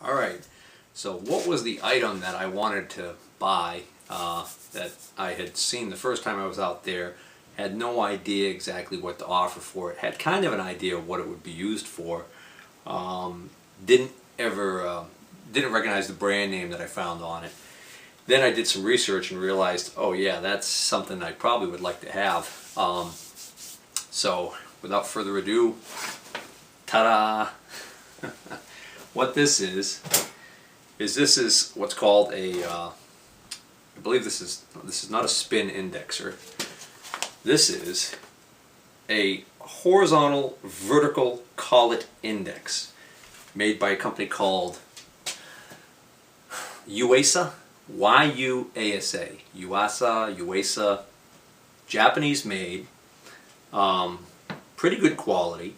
Alright, so what was the item that I wanted to buy that I had seen the first time I was out there? Had no idea exactly what to offer for it. Had kind of an idea of what it would be used for. Didn't recognize the brand name that I found on it. Then I did some research and realized, oh yeah, that's something I probably would like to have. So without further ado, ta-da! What this is this is what's called a, I believe this is not a spin indexer. This is a horizontal vertical collet index made by a company called Yuasa, Y-U-A-S-A, Yuasa, Japanese made, pretty good quality.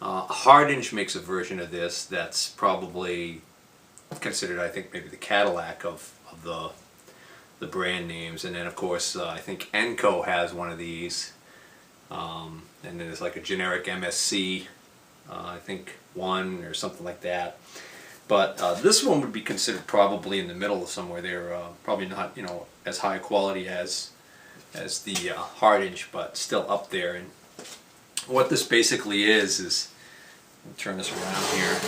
Hardinge makes a version of this that's probably considered, I think, maybe the Cadillac of the brand names. And then of course I think Enco has one of these, and then there's like a generic MSC, I think one or something like that. But this one would be considered probably in the middle of somewhere. They're probably not, you know, as high quality as the Hardinge, but still up there. And what this basically is I'll turn this around here,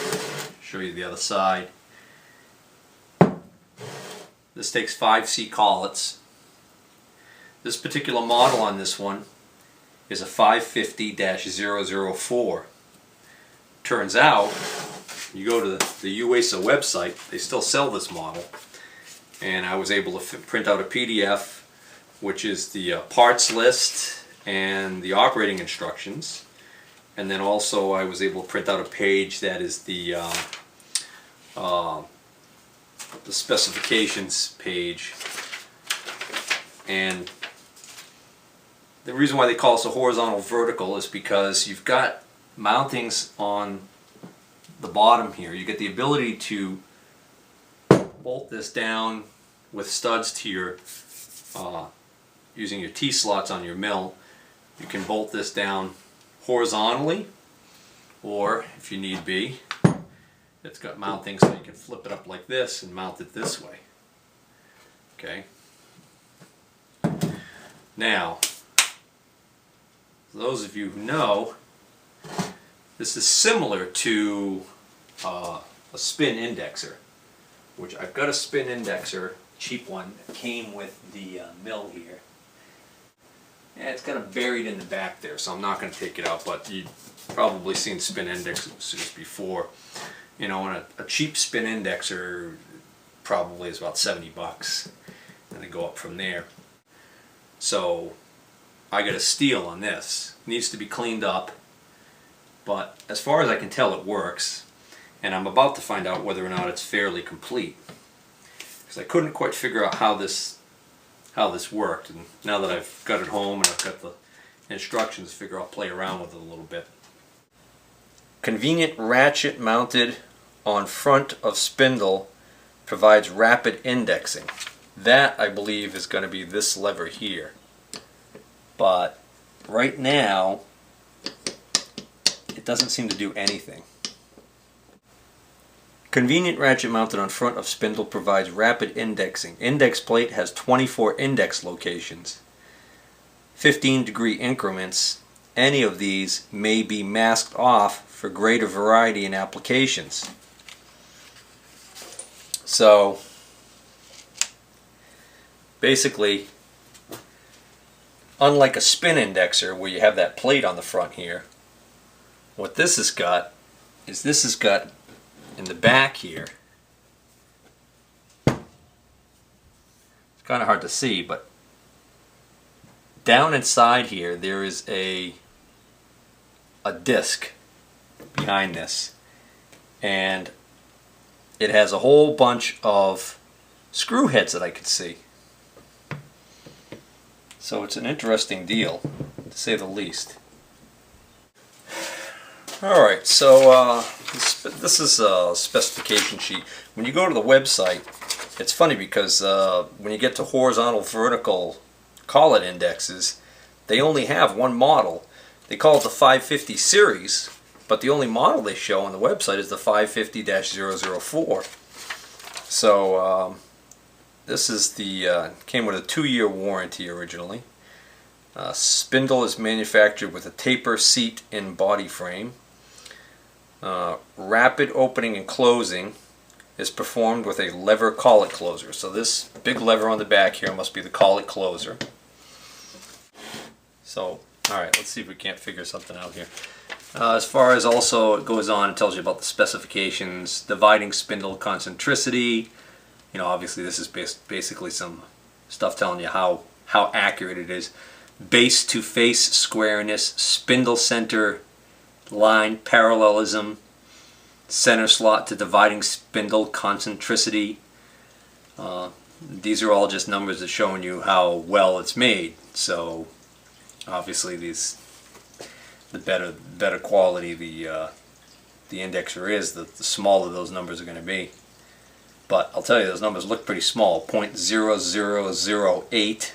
show you the other side. This takes 5C collets. This particular model on this one is a 550-004. Turns out, you go to the Yuasa website, they still sell this model, and I was able to print out a PDF, which is the parts list and the operating instructions. And then also I was able to print out a page that is the specifications page. And the reason why they call this a horizontal vertical is because you've got mountings on the bottom here. You get the ability to bolt this down with studs to your using your T-slots on your mill. You can bolt this down horizontally, or if you need be, it's got mounting so you can flip it up like this and mount it this way. Okay. Now, those of you who know, this is similar to a spin indexer, which I've got a spin indexer, cheap one, that came with the mill here. And it's kind of buried in the back there, so I'm not going to take it out, but you've probably seen spin indexers before. You know, and a cheap spin indexer probably is about 70 bucks, and they go up from there. So I got a steal on this. It needs to be cleaned up, but as far as I can tell, it works, and I'm about to find out whether or not it's fairly complete, because I couldn't quite figure out how this worked, and now that I've got it home and I've got the instructions, I figure I'll play around with it a little bit. Convenient ratchet mounted on front of spindle provides rapid indexing. That, I believe, is going to be this lever here. But right now it doesn't seem to do anything. Convenient ratchet mounted on front of spindle provides rapid indexing. Index plate has 24 index locations, 15-degree increments. Any of these may be masked off for greater variety in applications. So basically, unlike a spin indexer where you have that plate on the front here, what this has got is in the back here, it's kind of hard to see, but down inside here there is a disc behind this, and it has a whole bunch of screw heads that I could see. So it's an interesting deal, to say the least. Alright, so this is a specification sheet. When you go to the website, it's funny because when you get to horizontal vertical collet indexes, they only have one model. They call it the 550 series, but the only model they show on the website is the 550-004. So this is the came with a 2-year warranty originally. Spindle is manufactured with a taper seat and body frame. Rapid opening and closing is performed with a lever collet closer. So this big lever on the back here must be the collet closer. So, alright, let's see if we can't figure something out here. As far as also it goes on, it tells you about the specifications, dividing spindle concentricity. You know, obviously this is basically some stuff telling you how accurate it is. Base to face squareness, spindle center line parallelism, center slot to dividing spindle concentricity. These are all just numbers that's showing you how well it's made. So obviously the better quality the indexer is, the smaller those numbers are going to be. But I'll tell you, those numbers look pretty small. 0.0008,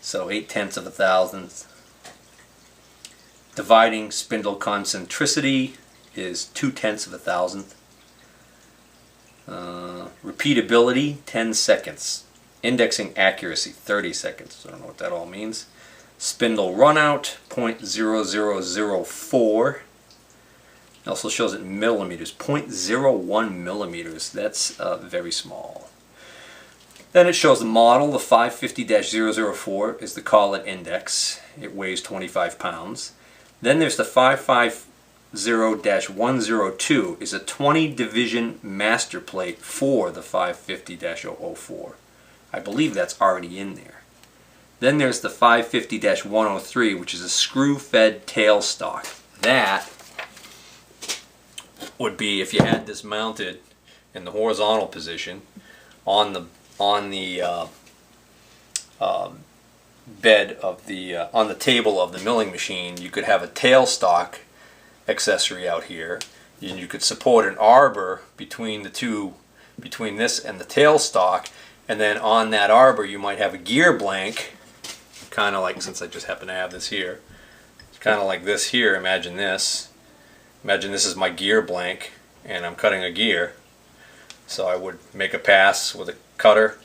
so 0.8 of a thousandth. Dividing spindle concentricity is 0.2 of a thousandth. Repeatability, 10 seconds. Indexing accuracy, 30 seconds. I don't know what that all means. Spindle runout, 0.0004. It also shows it in millimeters, 0.01 millimeters. That's very small. Then it shows the model, the 550-004 is the collet index. It weighs 25 pounds. Then there's the 550-102 is a 20 division master plate for the 550-004. I believe that's already in there. Then there's the 550-103, which is a screw-fed tailstock. That would be if you had this mounted in the horizontal position on the bed of the on the table of the milling machine. You could have a tailstock accessory out here, and you could support an arbor between the two, between this and the tailstock, and then on that arbor you might have a gear blank, kind of like, since I just happen to have this here, it's kind of like this here. Imagine this is my gear blank and I'm cutting a gear. So I would make a pass with a cutter,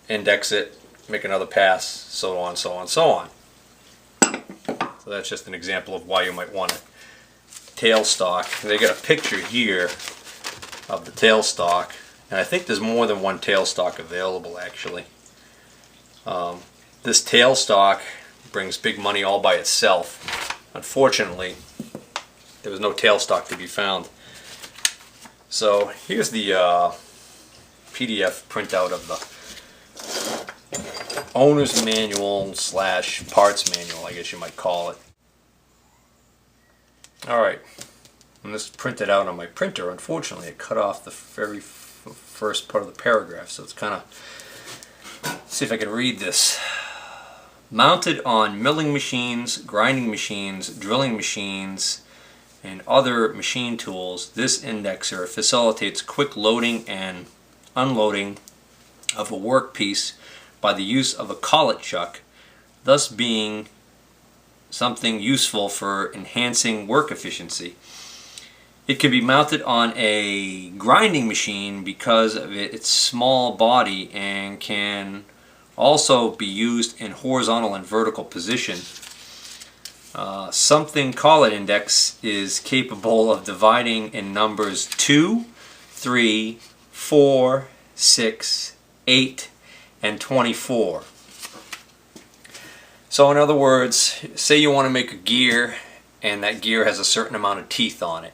index it, make another pass, so on, so on, so on. So that's just an example of why you might want a tailstock. They got a picture here of the tailstock, and I think there's more than one tailstock available actually. This tailstock brings big money all by itself. Unfortunately, there was no tailstock to be found. So here's the PDF printout of the owner's manual / parts manual, I guess you might call it. Alright, when this is printed out on my printer, unfortunately it cut off the very first part of the paragraph, so it's kind of, let's see if I can read this. Mounted on milling machines, grinding machines, drilling machines, and other machine tools, this indexer facilitates quick loading and unloading of a workpiece by the use of a collet chuck, thus being something useful for enhancing work efficiency. It can be mounted on a grinding machine because of its small body, and can also be used in horizontal and vertical position. Something collet index is capable of dividing in numbers 2, 3, 4, 6, 8, and 24. So in other words, say you want to make a gear and that gear has a certain amount of teeth on it.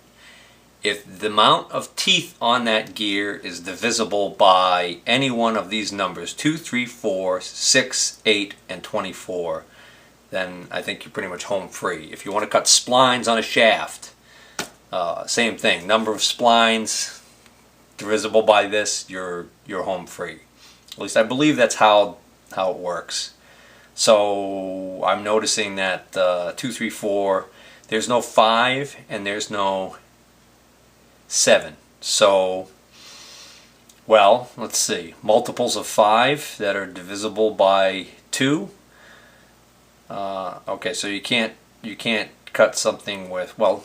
If the amount of teeth on that gear is divisible by any one of these numbers, 2, 3, 4, 6, 8, and 24, then I think you're pretty much home free. If you want to cut splines on a shaft, same thing. Number of splines divisible by this, you're home free. At least I believe that's how it works. So I'm noticing that 2, 3, 4, there's no 5 and there's no 7. So, well, let's see. Multiples of 5 that are divisible by 2. Okay, so you can't cut something with, well,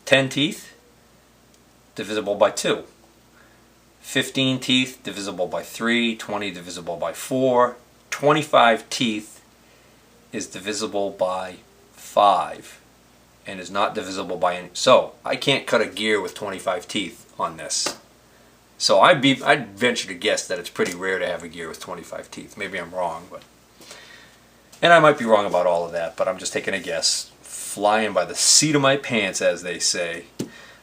10 teeth divisible by 2. 15 teeth divisible by 3, 20 divisible by 4, 25 teeth is divisible by 5 and is not divisible by any. So I can't cut a gear with 25 teeth on this. So I'd venture to guess that it's pretty rare to have a gear with 25 teeth. Maybe I'm wrong, and I might be wrong about all of that, but I'm just taking a guess. Flying by the seat of my pants, as they say.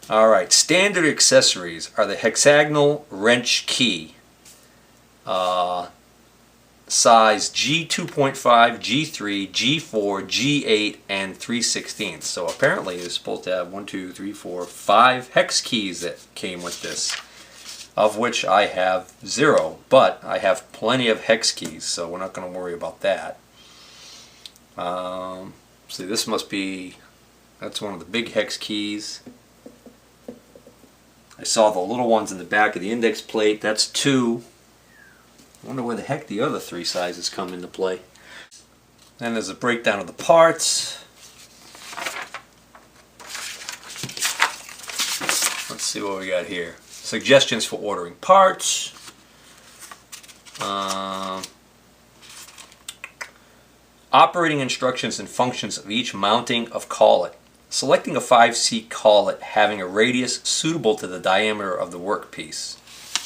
Alright, standard accessories are the hexagonal wrench key. Size G2.5, G3, G4, G8, and 3/16. So apparently it's supposed to have 1, 2, 3, 4, 5 hex keys that came with this, of which I have 0, but I have plenty of hex keys, so we're not going to worry about that. See, this must be, that's one of the big hex keys. I saw the little ones in the back of the index plate. That's 2. I wonder where the heck the other 3 sizes come into play. Then there's a breakdown of the parts. Let's see what we got here. Suggestions for ordering parts. Operating instructions and functions of each mounting of collet. Selecting a 5C collet having a radius suitable to the diameter of the workpiece.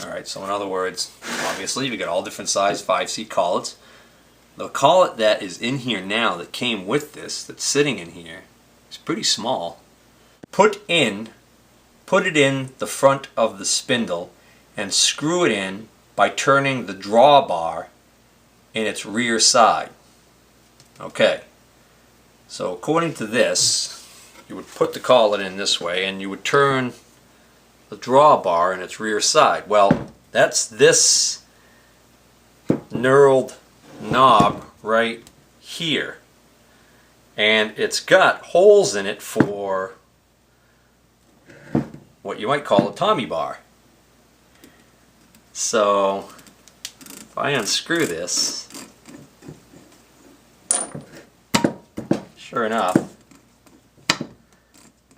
Alright, so in other words, obviously we got all different size 5C collets. The collet that is in here now that came with this, that's sitting in here, is pretty small. Put it in the front of the spindle and screw it in by turning the drawbar in its rear side. Okay, so according to this, you would put the collet in this way and you would turn the drawbar in its rear side. Well, that's this knurled knob right here, and it's got holes in it for what you might call a Tommy bar. So if I unscrew this, sure enough,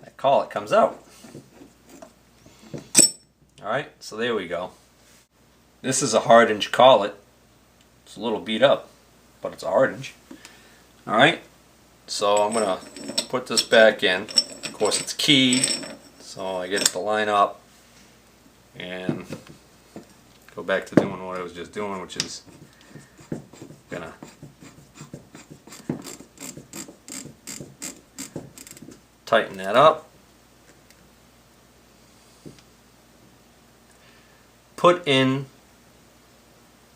that collet comes out. Alright, so there we go. This is a hard-inch collet. It's a little beat up, but it's a hard-inch. Alright, so I'm going to put this back in. Of course it's keyed, so I get it to line up and go back to doing what I was just doing, which is going to tighten that up. Put in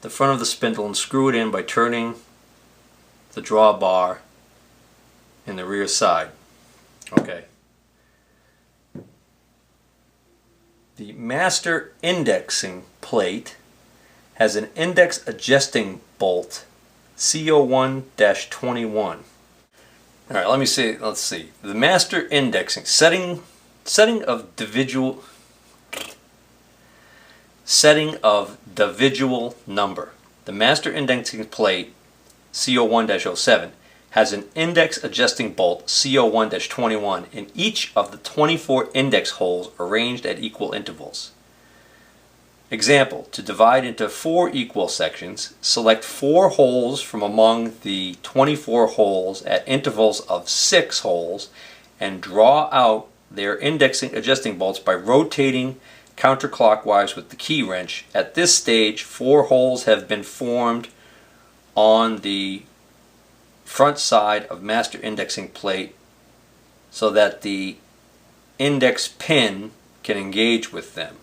the front of the spindle and screw it in by turning the drawbar in the rear side. Okay. The master indexing plate has an index adjusting bolt CO1-21. Alright, let's see. The master indexing setting of dividual number. The master indexing plate CO1-07 has an index adjusting bolt CO1-21 in each of the 24 index holes arranged at equal intervals. Example, to divide into 4 equal sections, select 4 holes from among the 24 holes at intervals of 6 holes and draw out their indexing adjusting bolts by rotating counterclockwise with the key wrench. At this stage, 4 holes have been formed on the front side of master indexing plate so that the index pin can engage with them.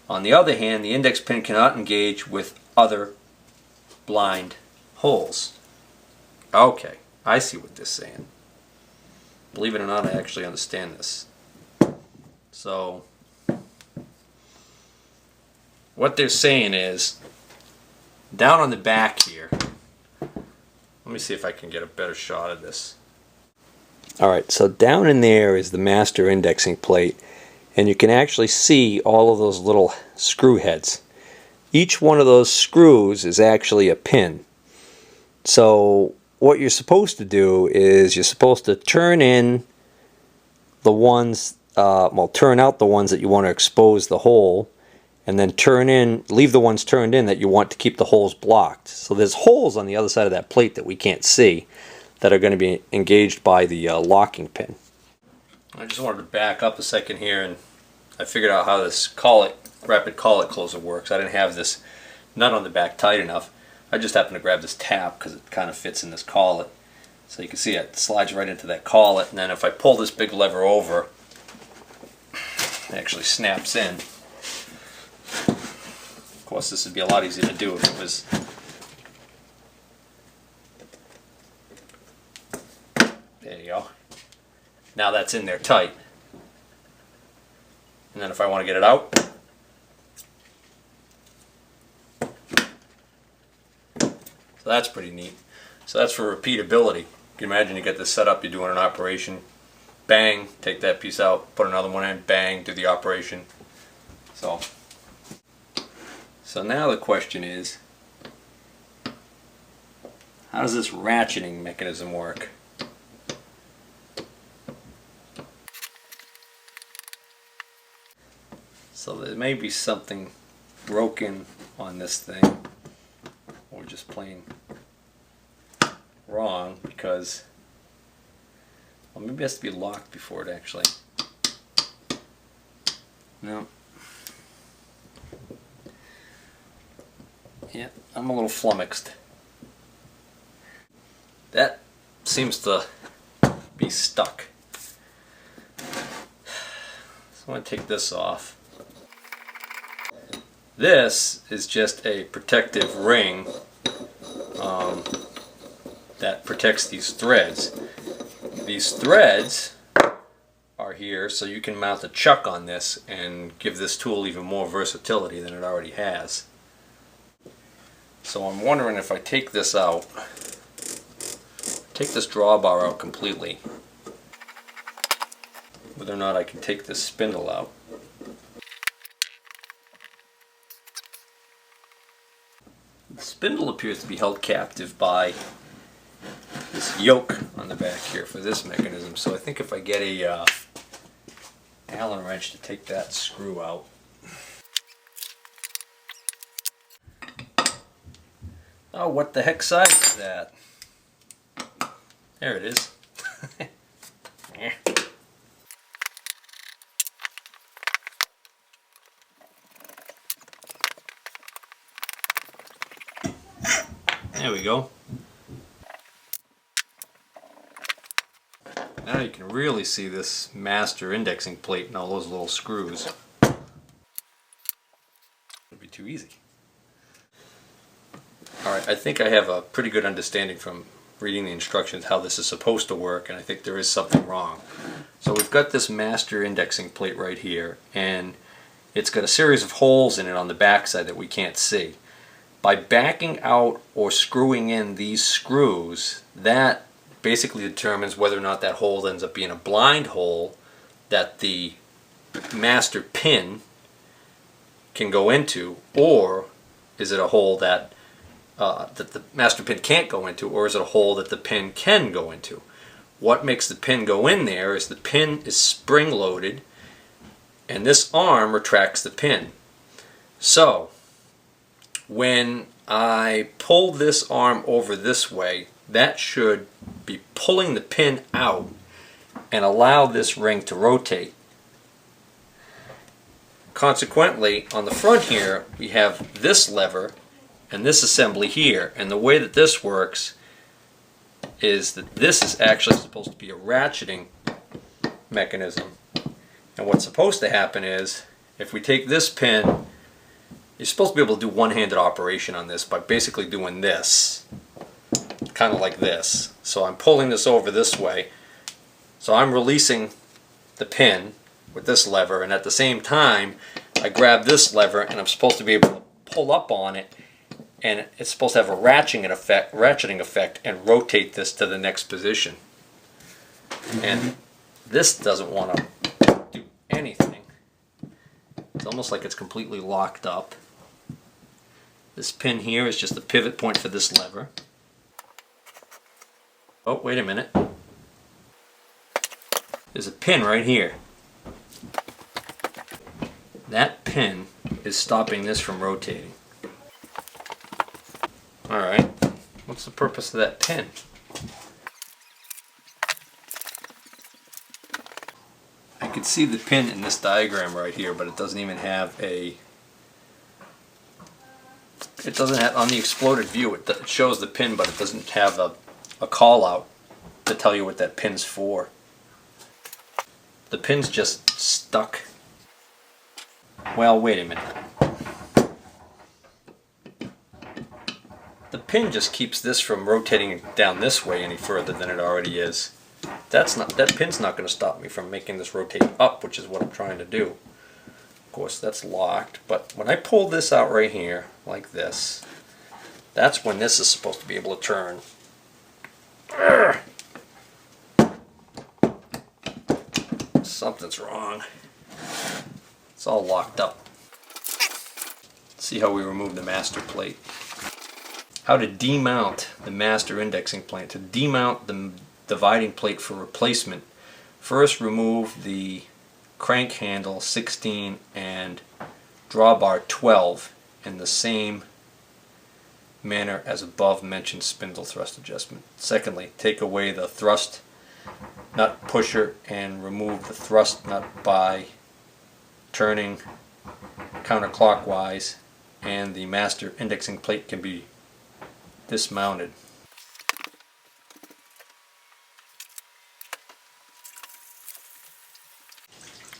On the other hand, the index pin cannot engage with other blind holes. Okay, I see what this is saying. Believe it or not, I actually understand this. So what they're saying is, down on the back here, let me see if I can get a better shot of this. Alright, so down in there is the master indexing plate, and you can actually see all of those little screw heads. Each one of those screws is actually a pin. So what you're supposed to do is you're supposed to turn in the ones, well, turn out the ones that you want to expose the hole, and then leave the ones turned in that you want to keep the holes blocked. So there's holes on the other side of that plate that we can't see that are going to be engaged by the locking pin. I just wanted to back up a second here, and I figured out how this rapid collet closer works. I didn't have this nut on the back tight enough. I just happened to grab this tab because it kind of fits in this collet. So you can see it slides right into that collet, and then if I pull this big lever over, it actually snaps in. Of course, this would be a lot easier to do if it was there you go. Now that's in there tight. And then if I want to get it out, so that's pretty neat. So that's for repeatability. You can imagine you get this set up, you're doing an operation, bang, take that piece out, put another one in, bang, do the operation. So now the question is, how does this ratcheting mechanism work? So there may be something broken on this thing, or just plain wrong, because, well, maybe it has to be locked before it actually, no. Yeah, I'm a little flummoxed. That seems to be stuck. So I'm going to take this off. This is just a protective ring that protects these threads. These threads are here so you can mount a chuck on this and give this tool even more versatility than it already has. So I'm wondering if I take this out, take this drawbar out completely, whether or not I can take this spindle out. The spindle appears to be held captive by this yoke on the back here for this mechanism, so I think if I get a Allen wrench to take that screw out. Oh, what the heck size is that? There it is. There we go. Now you can really see this master indexing plate and all those little screws. It'd be too easy. Alright, I think I have a pretty good understanding from reading the instructions how this is supposed to work, and I think there is something wrong. So we've got this master indexing plate right here, and it's got a series of holes in it on the back side that we can't see. By backing out or screwing in these screws, that basically determines whether or not that hole ends up being a blind hole that the master pin can go into, or is it a hole that the master pin can't go into, or is it a hole that the pin can go into? What makes the pin go in there is the pin is spring loaded, and this arm retracts the pin. So when I pull this arm over this way, that should be pulling the pin out and allow this ring to rotate. Consequently, on the front here, we have this lever and this assembly here, and the way that this works is that this is actually supposed to be a ratcheting mechanism. And what's supposed to happen is, if we take this pin, you're supposed to be able to do one-handed operation on this by basically doing this, kind of like this. So I'm pulling this over this way, so I'm releasing the pin with this lever, and at the same time I grab this lever and I'm supposed to be able to pull up on it, and it's supposed to have a ratcheting effect and rotate this to the next position. And this doesn't want to do anything. It's almost like it's completely locked up. This pin here is just the pivot point for this lever. Oh, wait a minute. there's a pin right here. That pin is stopping this from rotating. Alright, what's the purpose of that pin? I can see the pin in this diagram right here, but it doesn't even have a... It doesn't have, on the exploded view, it shows the pin, but it doesn't have a call out to tell you what that pin's for. The pin's just stuck. Well, wait a minute. The pin just keeps this from rotating down this way any further than it already is. That pin's not going to stop me from making this rotate up, which is what I'm trying to do. Of course, that's locked, but when I pull this out right here, like this, that's when this is supposed to be able to turn. Urgh. Something's wrong. It's all locked up. Let's see how we remove the master plate. How to demount the master indexing plate. To demount the dividing plate for replacement, first remove the crank handle 16 and drawbar 12 in the same manner as above mentioned spindle thrust adjustment. Secondly, take away the thrust nut pusher and remove the thrust nut by turning counterclockwise, and the master indexing plate can be dismounted.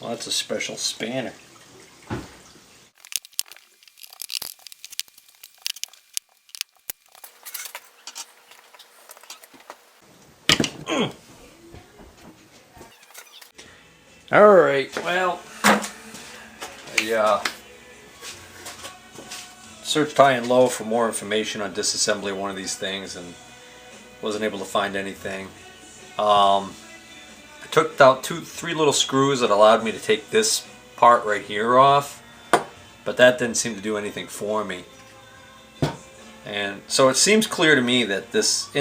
Well, that's a special spanner. Alright, well, I searched high and low for more information on disassembly of one of these things and wasn't able to find anything. I took out three little screws that allowed me to take this part right here off, but that didn't seem to do anything for me. And so it seems clear to me that this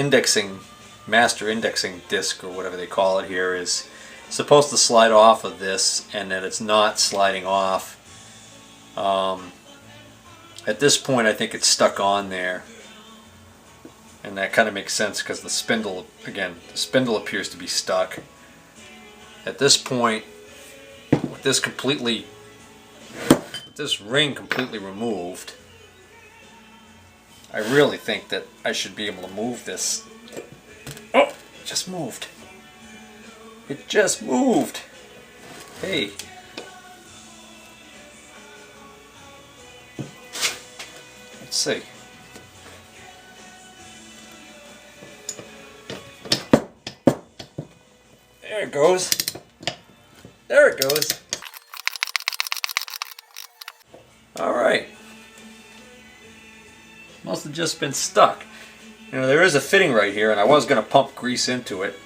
master indexing disc, or whatever they call it here, is supposed to slide off of this, and that it's not sliding off. At this point, I think it's stuck on there, and that kind of makes sense because the spindle, again, the spindle appears to be stuck. At this point, with this ring completely removed, I really think that I should be able to move this. Oh, it just moved. It just moved. Hey. Let's see. There it goes. There it goes. Alright. Must have just been stuck. You know, there is a fitting right here, and I was going to pump grease into it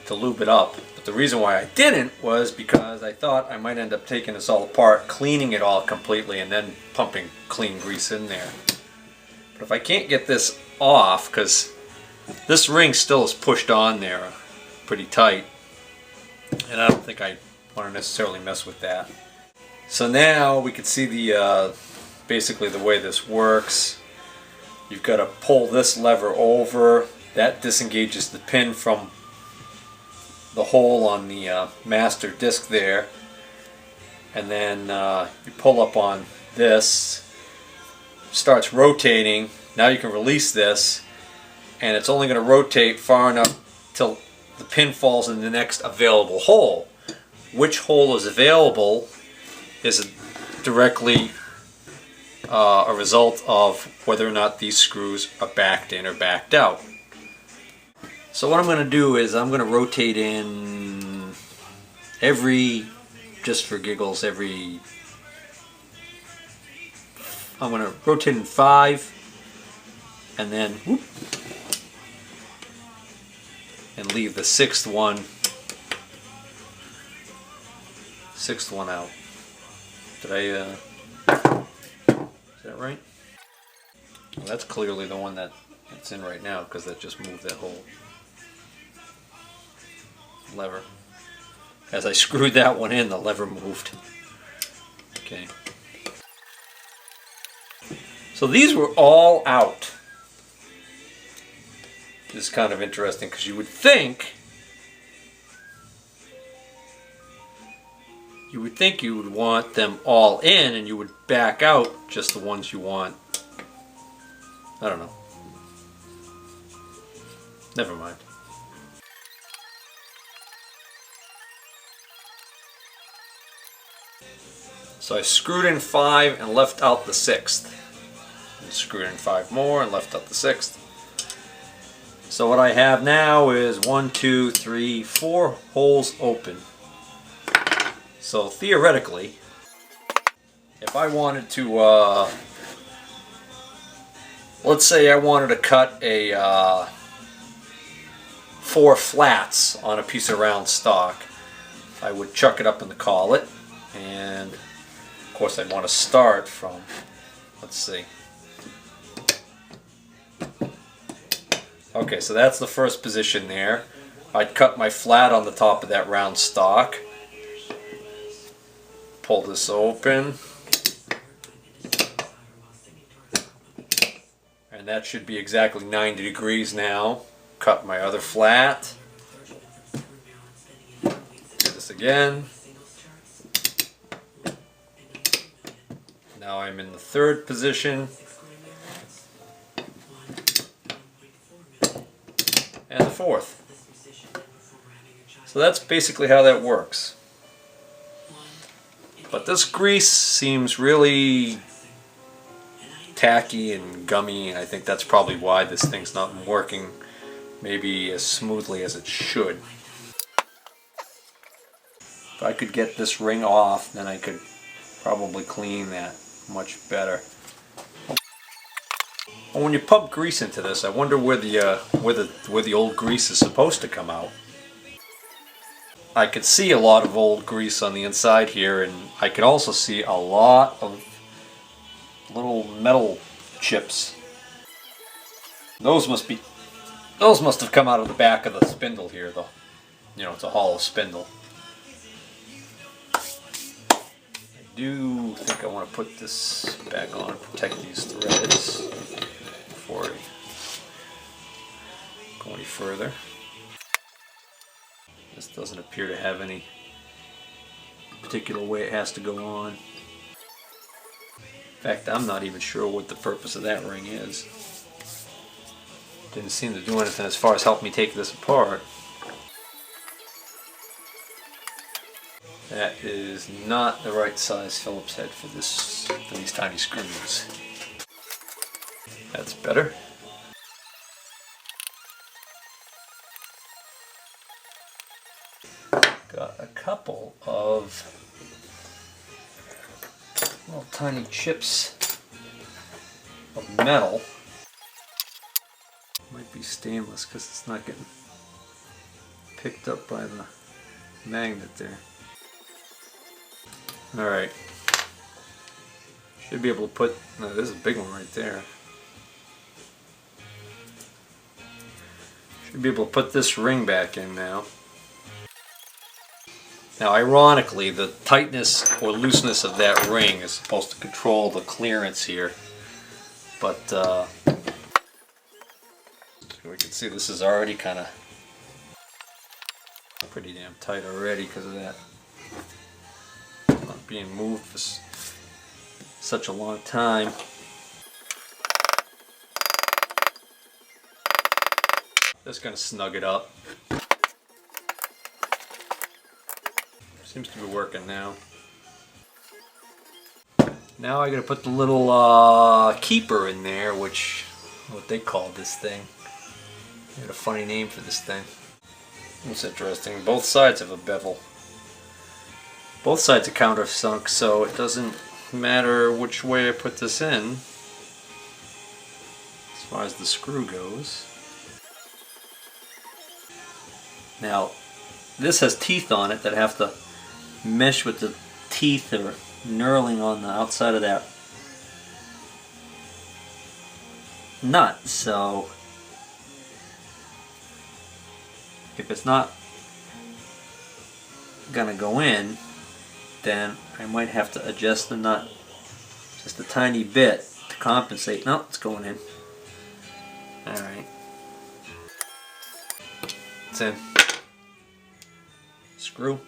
to lube it up. But the reason why I didn't was because I thought I might end up taking this all apart, cleaning it all completely, and then pumping clean grease in there. But if I can't get this off, because this ring still is pushed on there pretty tight, and I don't think I want to necessarily mess with that. So now we can see the basically the way this works. You've got to pull this lever over. That disengages the pin from the hole on the master disc there, and then you pull up on this, starts rotating. Now you can release this, and it's only going to rotate far enough till the pin falls in the next available hole. Which hole is available is directly a result of whether or not these screws are backed in or backed out. So what I'm going to do is I'm going to rotate in just for giggles, I'm going to rotate in 5, and then whoop, and leave the sixth one out. Did I, is that right? Well, that's clearly the one that it's in right now, because that just moved that whole lever. As I screwed that one in, the lever moved. Okay. So these were all out. This is kind of interesting because you would think you would want them all in and you would back out just the ones you want. I don't know. Never mind. So I screwed in 5 and left out the 6th. And screwed in 5 more and left out the 6th. So what I have now is 1, 2, 3, 4 holes open. So theoretically, if I wanted to, let's say I wanted to cut a 4 flats on a piece of round stock, I would chuck it up in the collet, and of course I'd want to start from, let's see. Okay, so that's the first position there. I'd cut my flat on the top of that round stock. Pull this open. And that should be exactly 90 degrees now. Cut my other flat. Do this again. Now I'm in the third position. And the fourth. So that's basically how that works. But this grease seems really tacky and gummy, and I think that's probably why this thing's not working maybe as smoothly as it should. If I could get this ring off, then I could probably clean that much better. Well, when you pump grease into this, I wonder where the old grease is supposed to come out. I could see a lot of old grease on the inside here, and I could also see a lot of little metal chips. Those must have come out of the back of the spindle here, though. You know, it's a hollow spindle. I do think I want to put this back on and protect these threads before I go any further. This doesn't appear to have any particular way it has to go on. In fact, I'm not even sure what the purpose of that ring is. Didn't seem to do anything as far as help me take this apart. That is not the right size Phillips head for these tiny screws. That's better. Got a couple of little tiny chips of metal. Might be stainless because it's not getting picked up by the magnet there. Alright. Should be able to put, no, this is a big one right there. Should be able to put this ring back in now. Now, ironically, the tightness or looseness of that ring is supposed to control the clearance here, but we can see this is already kind of pretty damn tight already because of that not being moved for such a long time. Just gonna snug it up. Seems to be working now. Now I gotta put the little keeper in there, which, what they call this thing. They had a funny name for this thing. That's interesting. Both sides have a bevel. Both sides are countersunk, so it doesn't matter which way I put this in as far as the screw goes. Now, this has teeth on it that have to mesh with the teeth that are knurling on the outside of that nut, so if it's not gonna go in, then I might have to adjust the nut just a tiny bit to compensate. No, it's going in. Alright. It's in. Screw.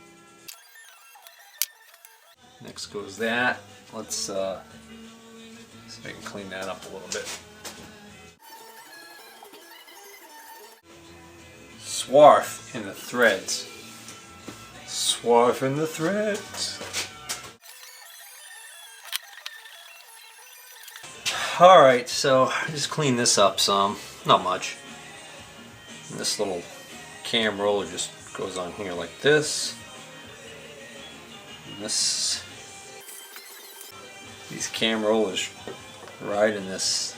Next goes that. Let's see if I can clean that up a little bit. Swarf in the threads. Swarf in the threads. Alright, so I just clean this up some. Not much. And this little cam roller just goes on here like this. And these cam rollers ride in this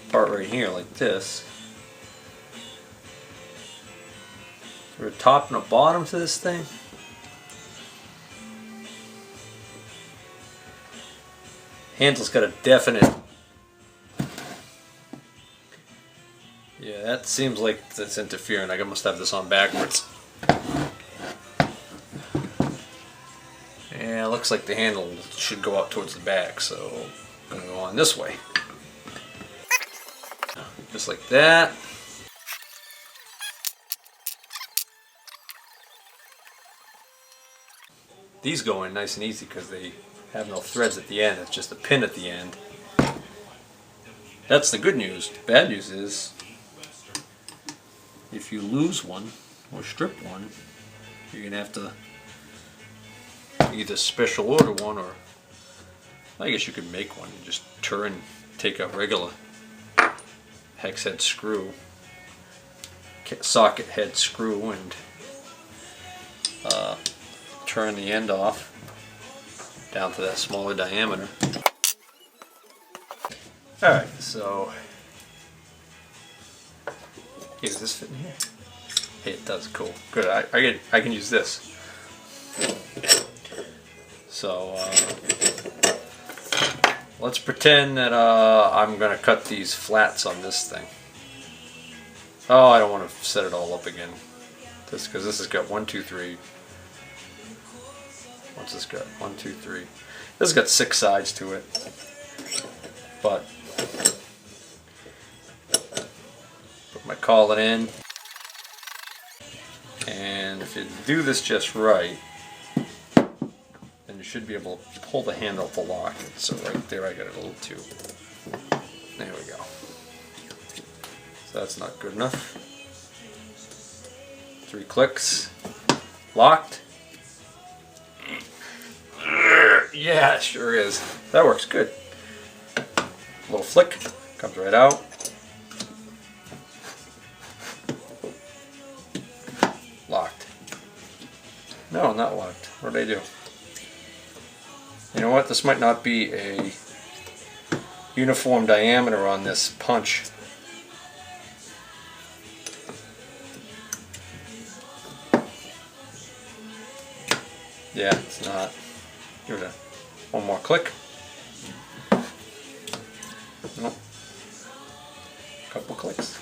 part right here like this. So a top and a bottom to this thing. Handle's got a definite. Yeah, that seems like that's interfering. I must have this on backwards. Yeah, it looks like the handle should go up towards the back, so I'm going to go on this way. Just like that. These go in nice and easy because they have no threads at the end. It's just a pin at the end. That's the good news. Bad news is if you lose one or strip one, you're going to have to either special order one, or I guess you could make one and just take a regular hex head screw, socket head screw, and turn the end off down to that smaller diameter. Alright, so hey, does this fit in here? Hey, it does. Cool. Good. I can use this. So let's pretend that I'm gonna cut these flats on this thing. Oh, I don't want to set it all up again. This because this has got 1, 2, 3. What's this got? 1, 2, 3. This has got 6 sides to it. But put my collet in, and if you do this just right, then you should be able to pull the handle to lock it. So right there I got it a little too. There we go. So that's not good enough. 3 clicks. Locked. Yeah, it sure is. That works good. A little flick. Comes right out. Locked. No, not locked. What did I do? You know what? This might not be a uniform diameter on this punch. Yeah, it's not. Give it one more click. Nope. Couple clicks.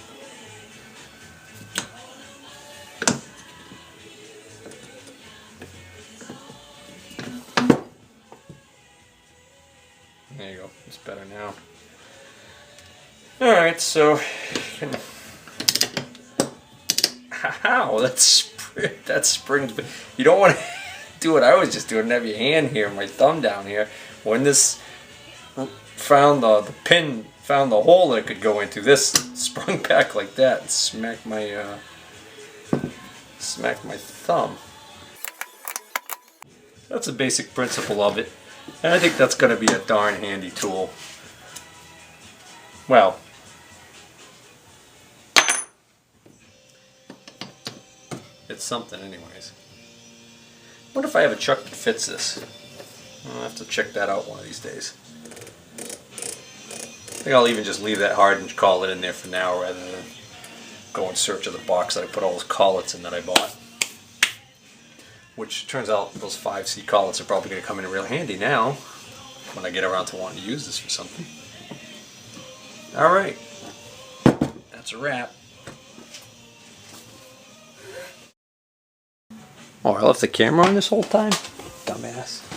There you go. It's better now. Alright, so ow, that springs. You don't want to do what I was just doing and have your hand here, my thumb down here. When this found the pin, found the hole that it could go into, this sprung back like that and smacked my thumb. That's a basic principle of it, and I think that's going to be a darn handy tool. Well, it's something anyways. What if I have a chuck that fits this? I'll have to check that out one of these days. I think I'll even just leave that hardened collet in there for now rather than go in search of the box that I put all those collets in that I bought. Which turns out those 5C collets are probably going to come in real handy now when I get around to wanting to use this for something. Alright, that's a wrap. Oh, I left the camera on this whole time? Dumbass.